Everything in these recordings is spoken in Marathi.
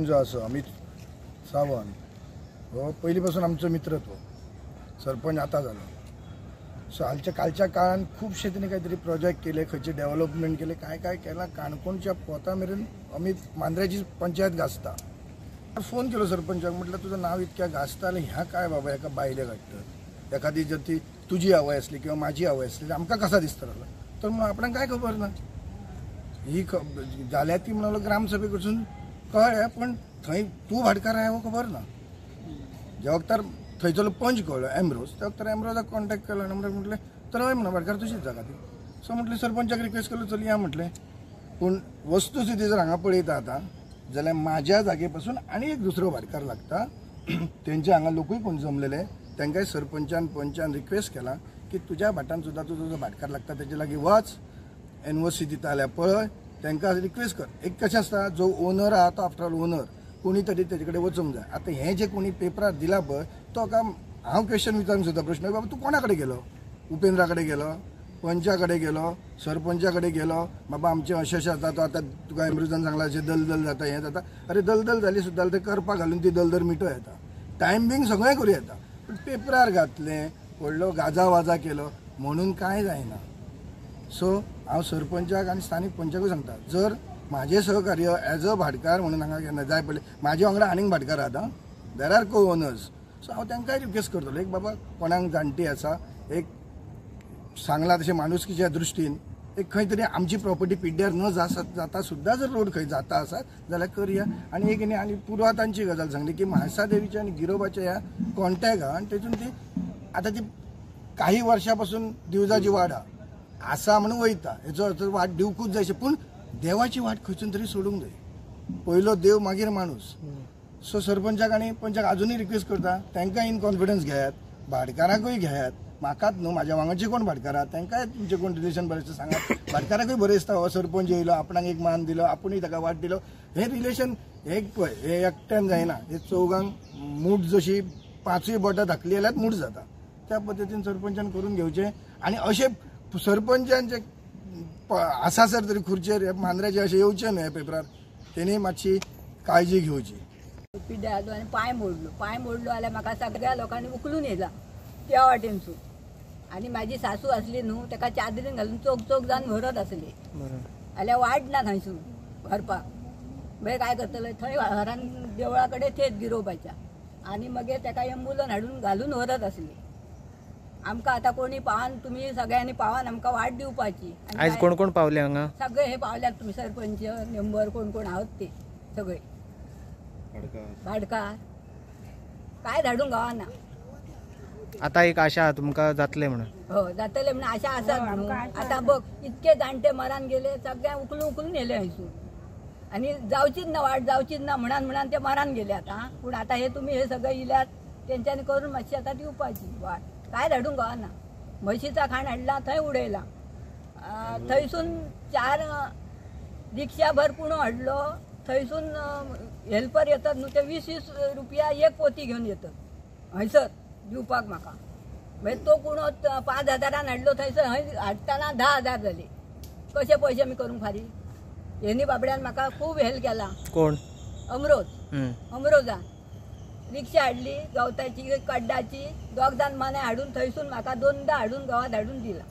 जो असो अमित सावंत हो पहिलीपासून आमचो मित्र तो सरपंच आता झालो. सो कालच्या काळात खूपशे तिने काहीतरी प्रोजेक्ट केले, खंयचे डेव्हलपमेंट केले, काय काय केला. काणकोणच्या पोता मेरेन अमित मांद्र्याची पंचायत गाजता. फोन केलो सरपंचाक, म्हटलं तुझं नाव इतक्या गाजता ह्या काय बाबा एका बायले घडतं, एखादी जर ती तुझी आवय असली किंवा माझी आवय असली आमकां कसा दिसतलो. तर मग आपण काय खबर ना ही जाल्या ती म्हणालो ग्रामसभे कडसून कळ्ळें, पण थंय तू भाटकार आहे हो खबर ना. जेव्हा तर थंयचो पंच कळलो एमरोज, तेव्हा तर एमरोजाक कॉन्टॅक्ट केलो आनी म्हटलें तर हय म्हणा भाटकार तुजीच जागा ती. सो म्हटलें सरपंचाक रिक्वेस्ट केलो चल या म्हटलें. पूण वस्तुस्थिती जर हांगा पळयता आतां जाल्यार म्हाज्या जागेपासून आनी एक दुसरो भाटकार लागता. तेंचे हांगा लोकूय कोण जमलेले, तांकांय सरपंचान पंचान रिक्वेस्ट केला की तुज्या भाटान सुद्दां तुजो जो भाटकार लागता तेजे लागीं वच, एनओसी दिता जाल्यार पळय, तांकां रिक्वेस्ट कर. एक कशें आसता जो ओनर आहा तो आफ्टर ऑल ओनर, कोणी तरी तेजे कडेन वचूंक जाय. आतां हें जे कोणी पेपरार दिला पळय तो हांव क्वेश्चन विचारूंक सोदता प्रश्न, बाबा तूं कोणा कडेन गेलो? उपेंद्रा कडेन गेलो, पंचा कडेन गेलो, सरपंचा कडेन गेलो, बाबा आमचें अशें अशें जाता, तो आतां तुका एमरोजान सांगलां अशें दलदल जाता हें जाता. अरे दलदल जाली सुद्दां ते करपाक घालून ती दलदल मिटो येता, टायम बींग सगळें करूं येता. पूण पेपरार घातलें, व्हडलो गाजा वाजा केलो म्हणून कांय जायना. सो हांव सरपंचाक आनी स्थानीक पंचाकूय सांगता, जर म्हाजें सहकार्य एज अ भाटकार म्हणून हांगा केन्ना जाय पडलें, म्हाजे वांगडा आनीक भाटकार आहात, देर आर को ओनर्स. सो हांव तांकांय रिक्वेस्ट करतलो, एक बाबा कोणाक जाणटी आसा, एक सांगलां तशें माणुसकीच्या दृश्टीन एक खंय तरी आमची प्रॉपर्टी पिड्ड्यार न जाता सुद्दां जर रोड खंय जाता आसत जाल्यार करया. आनी एक आनी पुरवातांची गजाल सांगली की म्हाळसा देवीच्या आनी गिरोबाच्या ह्या कॉन्टॅक्ट आहा, आनी तेतून ती आतां ती काही वर्षां दिवजाची वाड आसा म्हणून वयता. हेचो अर्थ वाट दिवकूच जाय, पूण देवाची वाट खंयसून तरी सोडूंक जाय. पयलो देव मागीर माणूस. सो सरपंचाक आनी पंचाक अजुनूय रिक्वेस्ट करता, तांकां इन कॉन्फिडन्स घेयात, भाटकाराकूय घेयात. म्हाकाच न्हू, म्हाज्या वांगडचे कोण भाटकार आहात तांकांय तुमचे कोण रिलेशन बरें सांगात. भाटकाराकूय बरें दिसता हो सरपंच येयलो, आपणाक एक मान दिलो, आपुणूय ताका वाट दिलो. हे रिलेशन एक पळय हे एकट्यान जायना, हे चौगांक मूठ जशी 5 बोटां धाकली जाल्यार मूठ जाता. त्या पद्दतीन सरपंचान करून घेवचें. आनी अशें सरपंचांचे आसा सर तरी खुर्चेर मांद्र्याचे अशें येवचें न्हू ह्या पेपरार, तेणी मातशी काळजी घेवची. पिड्ड्यार आलो आनी पांय मोडलो जाल्यार म्हाका सगळ्या लोकांनी उखलून येयला त्या वाटेनसून. आनी म्हाजी सासू आसली न्हू, ताका चादरीन घालून चोक जावन व्हरत आसली, जाल्यार वाट ना थंयसून व्हरपाक. मागीर काय करतले थंय घरान देवळा कडेन थेट गिरोवपाच्या, आनी मागीर ताका एम्बुलन्स हाडून घालून व्हरत आसली. आमकां आतां कोणी पावान, तुमी सगळ्यांनी पावान आमकां वाट दिवपाची. आयज कोण कोण पावले हांगा? सगळे हे पावल्यात, तुमी सरपंच मेंबर कोण कोण आहात ते सगळे भाटकार काय धाडूंक गावना. आता एक आशा तुमकां जातले म्हणून? हो जातले म्हणून आशा आसात म्हणून. आता बघ इतके जाणटे मरान गेले, सगळ्या उखलून येले हयसून, आनी जावचीच ना वाट जावचीच ना म्हणान ते मरान गेले. आता पूण आता हे तुम्ही हे सगळे इल्यात, तेंच्यांनी करून मातशी आता दिवपाची वाट. काय धाडूंक गावना. म्हशीचा खाण हाडला थंय उडयला, थंयसून 4 रिक्षा भर कुणो हाडलो, थंयसून हेल्पर येतात न्हू ते 20-20 रुपया एक पोती घेवन येतात हयसर दिवपाक म्हाका. मागीर तो कुणो 5,000 हाडलो, थंयसर हाडटाना 10,000 जाले. कशे पयशे आमी करूंक फारी. हेनी बाबड्यान म्हाका खूब हेल्प केला. कोण? अमरोजान रिक्षा हाडली गवताची कड्डाची, 2 जाण माने हाडून थंयसून म्हाका 2दा हाडून गावात हाडून दिला.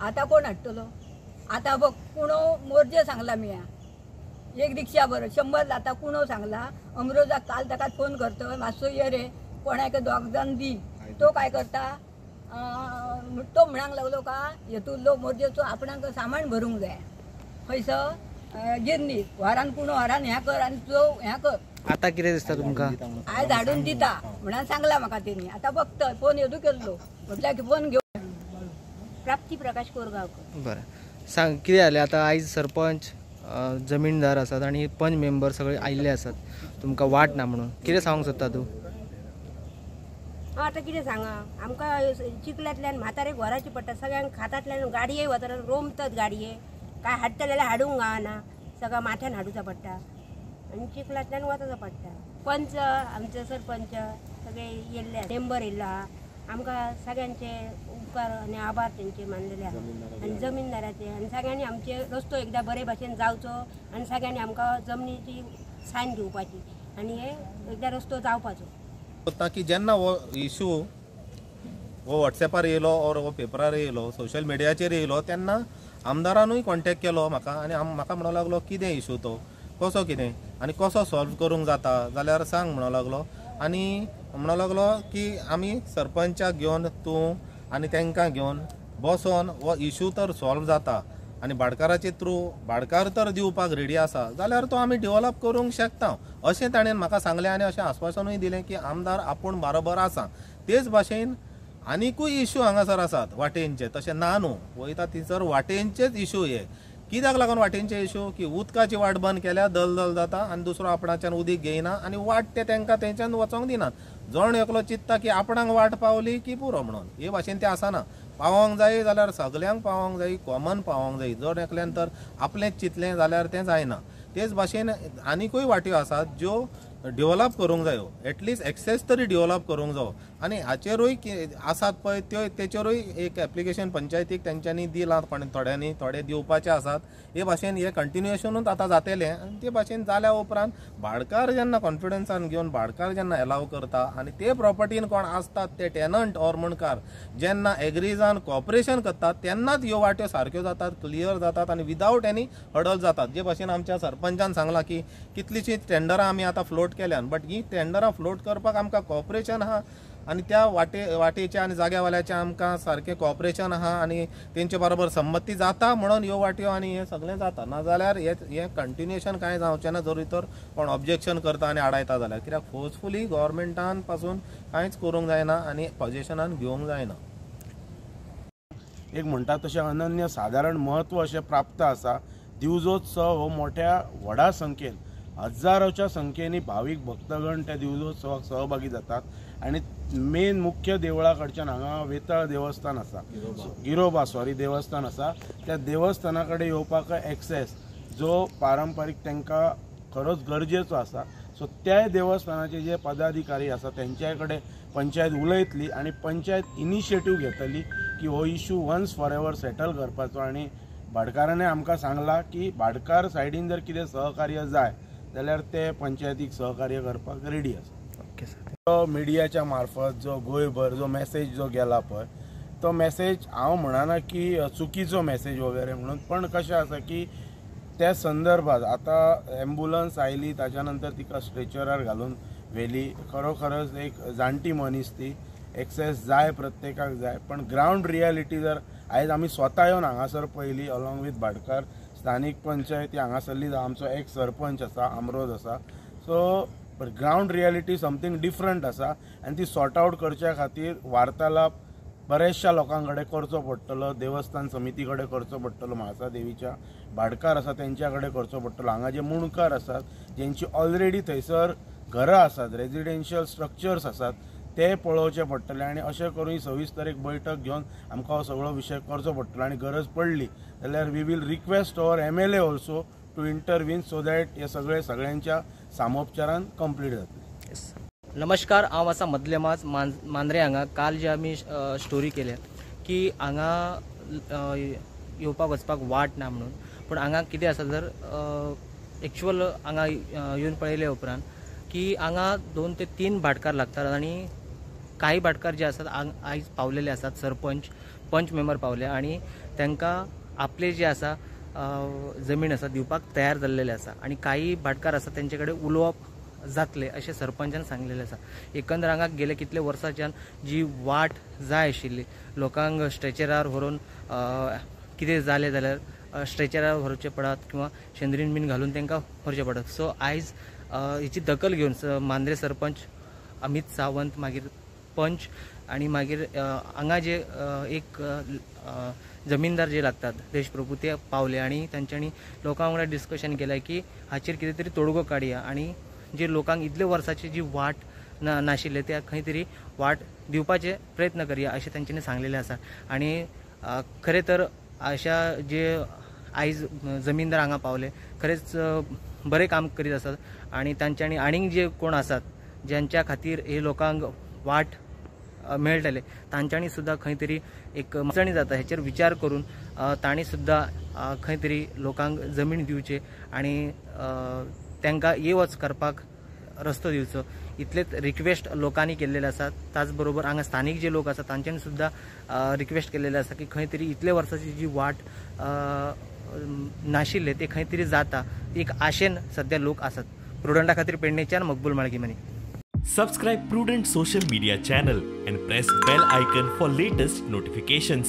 आता कोण हाडटलो? आता बघ कुणो मोर्जे सांगला मी एक रिक्षा बरं 100 आता कुणो सांगला अमरोजाक. काल ताका फोन करतो, मातसो ये रे कोणाक 2 जाण दी. तो काय करता, तो म्हणांक लागलो का हेतून मोर्जेचो आपणाक सामान भरूंक जाय खंयसर गिरणी व्हरान कुणो व्हरान ह्या कर आनी तो ह्या कर. आता कितें दिसता तुमकां? आयज धाडून दिता म्हणून सांगला म्हाका तेणी. आता बघतोय फोन येदू केल्लो, म्हटल्यार की फोन घेऊ. प्राप्ती प्रकाश कोरगांवकर. बरें सांग कितें जालें आतां? आयज सरपंच जमीनदार आसात आनी पंच मेंबर सगळे आयिल्ले आसात, तुमकां वाट ना म्हणून कितें सांगूंक सोदता तूं? आतां कितें सांगा, आमकां चिखलांतल्यान म्हातारे व्हराची पडटा, सगळ्यांक खातांतल्यान गाडये वता, रोमतात गाडये, काय हाडटले जाल्यार हाडूंक गावना, सगळं माथ्यान हाडूचा पडटा आनी चिखलांतल्यान वचचा पडटा. पंच आमचे सरपंच सगळे येयल्ले, मेंबर येयला, आमकां सगळ्यांचे उपकार आनी आभार तेंचे मानलेले आहा आनी जमीनदाराचे. आनी सगळ्यांनी आमचे रस्तो एकदां बरे भाशेन जावचो आनी सगळ्यांनी आमकां जमनीची सायन घेवपाची आनी हे एकदा रस्तो जावपाचो. होता की जेन्ना हो इशू हो व्हॉट्सॅपार येयलो और हो पेपरार येयलो, सोशल मिडियाचेर येयलो, तेन्ना आमदारानूय कॉन्टॅक्ट केलो म्हाका आनी म्हाका म्हणूंक लागलो कितें इशू तो, कसो कितें आनी कसो सॉल्व करूंक जाता जाल्यार सांग म्हणूंक लागलो. आनी म्हणूंक लागलो की आमी सरपंचाक घेवन तूं आनी तांकां घेवन बसोन हो इशू तर सॉल्व जाता आनी भाटकाराचे थ्रू भाटकार तर दिवपाक रेडी आसा जाल्यार तो आमी डेव्हलप करूंक शकता अशें ताणें म्हाका सांगलें आनी अशें आश्वासनूय दिलें की आमदार आपूण बरोबर आसा. तेच भाशेन आनीकूय इशू हांगासर आसात वाटेंचे, तशें ना न्हू, वयता थंयसर वाटेंचेच इशू हे. कित्याक लागून वाटेंचे इशू की उदकाची वाट बंद केल्यार दलदल जाता आनी दुसरो आपणाच्यान उदीक घेयना आनी वाट ते तांकां थंयच्यान वचोंक दिनात. जण एकलो चिंतता की आपणाक वाट पावली की पुरो म्हणून, हे भाशेन तें आसना. पावोंक जाय जाल्यार सगल्यांक पावोंक जाय, कॉमन पावोंक जाय. जर एकल्यान तर आपलेंच चिंतलें जाल्यार तें जायना. तेच भाशेन आनीकूय वाट्यो आसात ज्यो डेव्हलप करूंक जायो, एटलिस्ट एक्सेस तरी डेव्हलप करूंक जायो. आनी हाचेरूय आसात पळय त्यो तेचेरूय एक एप्लिकेशन पंचायतीक तेंच्यांनी दिलां, थोड्यांनी थोडे दिवपाचे आसात. हे भाशेन हे कंटिन्युएशनूच आतां जातलें आनी ते भाशेन जाल्या उपरांत भाटकार जेन्ना कॉन्फिडन्सान घेवन भाटकार जेन्ना एलाव करता आनी ते प्रॉपर्टीन कोण आसतात ते टेनंट ऑर मुणकार जेन्ना एग्री जावन कॉपरेशन करतात तेन्नाच ह्यो वाट्यो सारक्यो जातात, क्लियर जातात आनी विदावट एनी हडल जातात. जे भाशेन आमच्या सरपंचान सांगलां की कितलींशींच टेंडरां आमी आतां फ्लोट केल्यान, बट ही टेंडरां फ्लोट करपाक आमकां कॉपरेशन आहा आनी त्या वाटेचे आनी जाग्यावाल्याचें आमकां सारकें कॉपरेशन आहा आनी तेंचे बरोबर संमती जाता म्हणून ह्यो वाट्यो आनी हें सगळें जाता. नाजाल्यार हें कंटिन्युएशन कांय जावचें ना जरी तर कोण ऑब्जेक्शन करता आनी आडायता जाल्यार. कित्याक फोर्सफुली गव्हर्मेंटान पासून कांयच करूंक जायना आनी पोजिशनान घेवंक जायना. एक म्हणटा तशें अनन्य सादारण महत्व अशें प्राप्त आसा. दिवजोत्सव हो मोठ्या व्हडा संख्येन हजारोच्या संख्येनी भावीक भक्तगण त्या दिवजोत्सवाक सहभागी जातात आनी मेन मुख्य देवळा कडच्यान हांगा वेताळ देवस्थान आसा, गिरोबा देवस्थान आसा, त्या देवस्थाना कडेन येवपाक एक्सेस जो पारंपारीक तांकां खरोच गरजेचो आसा. सो त्या देवस्थानाचे जे पदाधिकारी आसा तेंच्या कडेन पंचायत उलयतली आनी पंचायत इनिशिएटीव घेतली की हो issue once for ever settle करपाचो. आनी भाटकारांनी आमकां सांगलां की भाटकार सायडीन जर कितें सहकार्य जाय जाल्यार ते पंचायतीक सहकार्य करपाक रेडी आसा. Okay sir. तो मिडियाच्या मार्फत जो गोंयभर जो मेसेज जो गेला पळय तो मेसेज हांव म्हणना की चुकीचो मेसेज वगैरे म्हणून, पण कशें आसा की त्या संदर्भात आतां एम्बुलन्स आयली ताच्या नंतर तिका स्ट्रेचरार घालून व्हेली. खरोखरच एक जाणटी मनीस ती, एक्सेस जाय प्रत्येकाक जाय, पण ग्रावंड रियलिटी जर आयज आमी स्वता येवन हांगासर पयली अलॉंग वीथ भाटकार स्थानीक पंचायती हांगासरली आमचो एक सरपंच आसा अमरोज आसा. So ground reality something different आसा आनी ती सॉर्ट आवट करच्या खातीर वार्तालाप बऱ्याचशा लोकां कडेन करचो पडटलो. देवस्थान समिती कडेन करचो पडटलो, म्हाळसा देवीच्या भाटकार आसा तेंच्या कडेन करचो पडटलो. हांगा जे मुणकार आसात जेंची ऑलरेडी थंयसर घरां आसात, रेजिडेन्शियल स्ट्रक्चर्स आसात, ते पळोवचे पडटले आनी अशें करून सविस्तर एक बैठक घेवन आमकां हो सगळो विशय करचो पडटलो. आनी गरज पडली जाल्यार we will request our MLA also to intervene so that हे सगळ्यांच्या सामोपचारान कंप्लीट जातले. नमस्कार, हांव आसा मदले मांद्रे हांगा. काल जे आमी स्टोरी केल्या की हांगा येवपाक वचपाक वाट ना म्हणून, पूण हांगा कितें आसा जर एक्चुअल हांगा येवन पळयले उपरांत की हांगा 2 ते 3 भाटकार लागतात आनी काही भाटकार जे आसात आयज पावलेले आसात, सरपंच पंच मेंबर पावले आनी तांकां आपले जे आसा जमीन आसा दिवपाक तयार जाल्लेले आसा आनी काही भाटकार आसा तेंचे कडेन उलोवप जातले अशें सरपंचान सांगलेलें आसा. एकंदर हांगा गेले कितले वर्सांच्यान जी वाट जाय आशिल्ली लोकांक स्ट्रेचरार व्हरून कितें जालें जाल्यार स्ट्रेचरार व्हरचें पडत किंवा शेंद्रीन बीन घालून तांकां व्हरचें पडत. सो आयज हेची दखल घेवन मांद्रे सरपंच अमित सावंत मागीर पंच आनी मागीर हांगा जे एक जमीनदार जे लागतात देशप्रभू ते पावले आनी तांच्यांनी लोकां वांगडा डिस्कशन केलें की हाचेर कितें तरी तोडगो काडया आनी जे लोकांक इतले वर्साची जी वाट नाशिल्ले त्या खंय तरी वाट दिवपाचे प्रयत्न करया अशें तांच्यांनी सांगलेलें आसा. आनी खरें तर अशा जे आयज जमीनदार हांगा पावले खरेंच बरें काम करीत आसात आनी तांच्यांनी आनीक जे कोण आसात ज्यांच्या खातीर हे लोकांक वाट मेळटले तांच्यांनी सुद्दां खंय तरी एक अडचणी जाता हेचेर विचार करून तांणी सुद्दां खंय तरी लोकांक जमीन दिवचे आनी तांकां ये वच करपाक रस्तो दिवचो इतलेच रिक्वेस्ट लोकांनी केल्लेले आसा. त्याच बरोबर हांगा स्थानीक जे लोक आसा तांच्यांनी सुद्दां रिक्वेस्ट केल्लेले आसा की खंय तरी इतले वर्साची जी वाट नाशिल्ले ते खंय तरी जाता एक आशेन सध्या लोक आसात. प्रुडंटा खातीर पेडणेच्यान मकबूल माळगीमनी. Subscribe Prudent social media channel and press bell icon for latest notifications.